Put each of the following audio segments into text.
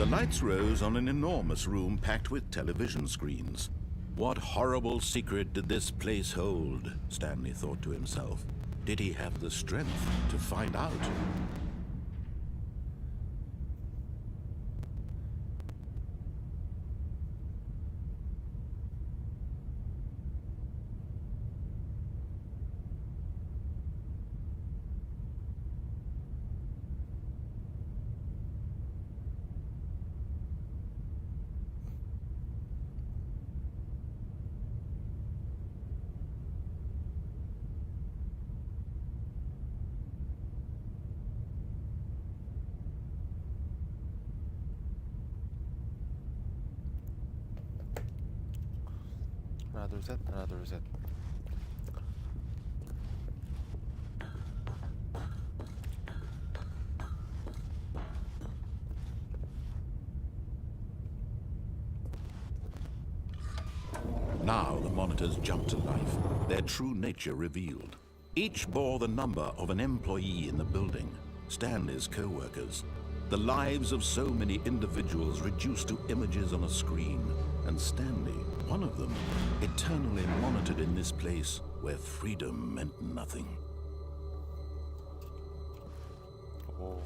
The lights rose on an enormous room packed with television screens. What horrible secret did this place hold? Stanley thought to himself. Did he have the strength to find out? 하나 둘 셋, 하나 둘 셋. Now the monitors jumped to life, their true nature revealed. Each bore the number of an employee in the building, Stanley's co-workers. The lives of so many individuals reduced to images on a screen, and Stanley, one of them, eternally monitored in this place where freedom meant nothing. 오.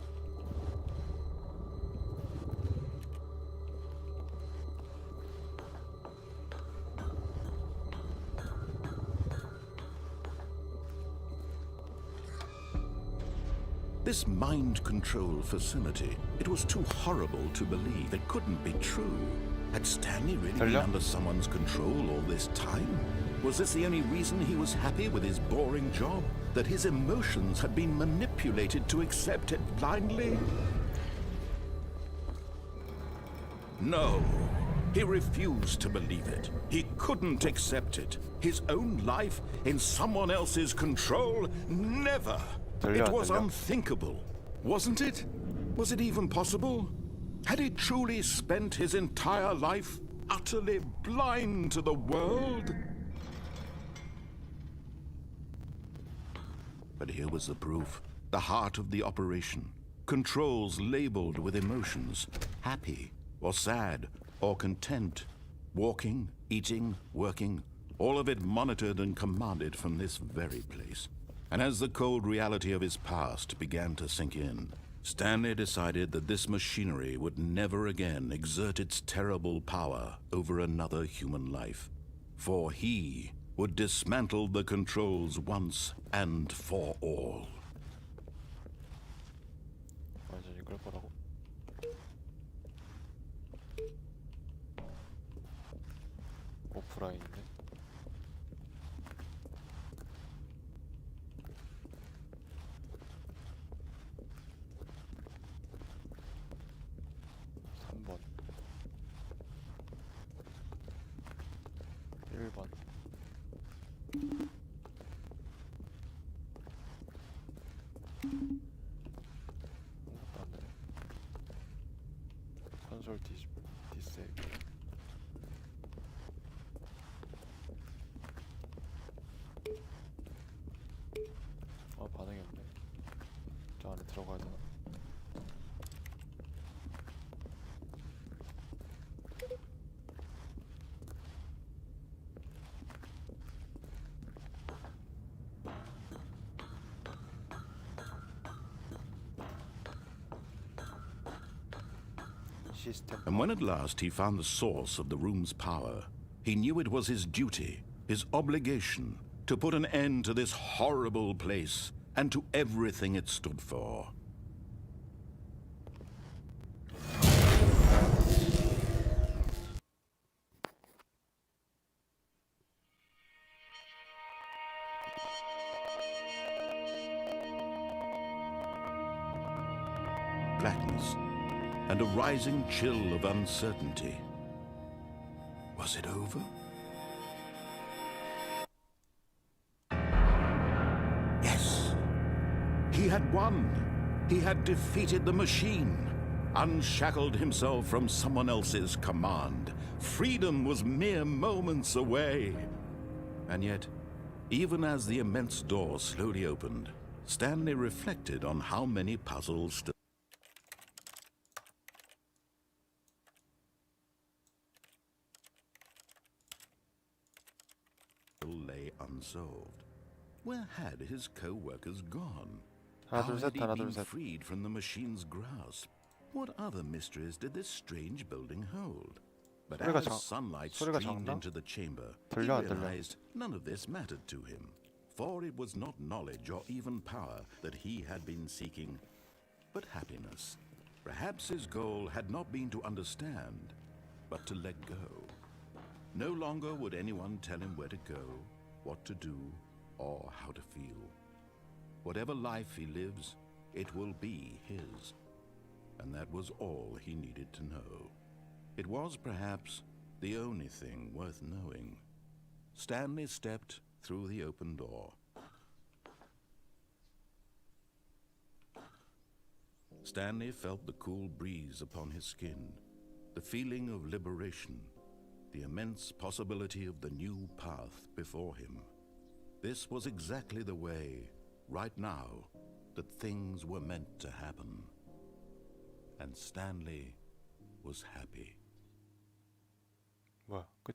This mind control facility, it was too horrible to believe. It couldn't be true. Had Stanley really been under someone's control all this time? Was this the only reason he was happy with his boring job? That his emotions had been manipulated to accept it blindly? No. He refused to believe it. He couldn't accept it. His own life in someone else's control? Never. It was unthinkable, wasn't it? Was it even possible? Had he truly spent his entire life utterly blind to the world? But here was the proof. The heart of the operation. Controls labeled with emotions. Happy, or sad, or content. Walking, eating, working. All of it monitored and commanded from this very place. And as the cold reality of his past began to sink in, Stanley decided that this machinery would never again exert its terrible power over another human life. For he would dismantle the controls once and for all. 완전히 그럴 거라고? 오프라인인데? 번 1번 아무것도 안 되네. 컨솔 디세이블. 반응이 없네. 저 안에 들어가야 되나? And when at last he found the source of the room's power, he knew it was his duty, his obligation, to put an end to this horrible place and to everything it stood for. Blackness and a rising chill of uncertainty. Was it over? Yes. He had won. He had defeated the machine, unshackled himself from someone else's command. Freedom was mere moments away. And yet, even as the immense door slowly opened, Stanley reflected on how many puzzles still unsolved. Where had his co-workers gone? 하나 How 둘 had 셋 he 하나 been 둘 셋. freed from the machine's grasp? What other mysteries did this strange building hold? But 소리가 as 작- sunlight 소리가 streamed 작나? into the chamber, he 들려, 안 들려? realized none of this mattered to him. For it was not knowledge or even power that he had been seeking, but happiness. Perhaps his goal had not been to understand, but to let go. No longer would anyone tell him where to go, what to do, or how to feel. Whatever life he lives, it will be his. And that was all he needed to know. It was perhaps the only thing worth knowing. Stanley stepped through the open door. Stanley felt the cool breeze upon his skin, the feeling of liberation, the immense possibility of the new path before him. This was exactly the way, right now, that things were meant to happen. And Stanley was happy. 뭐야? 끝이야?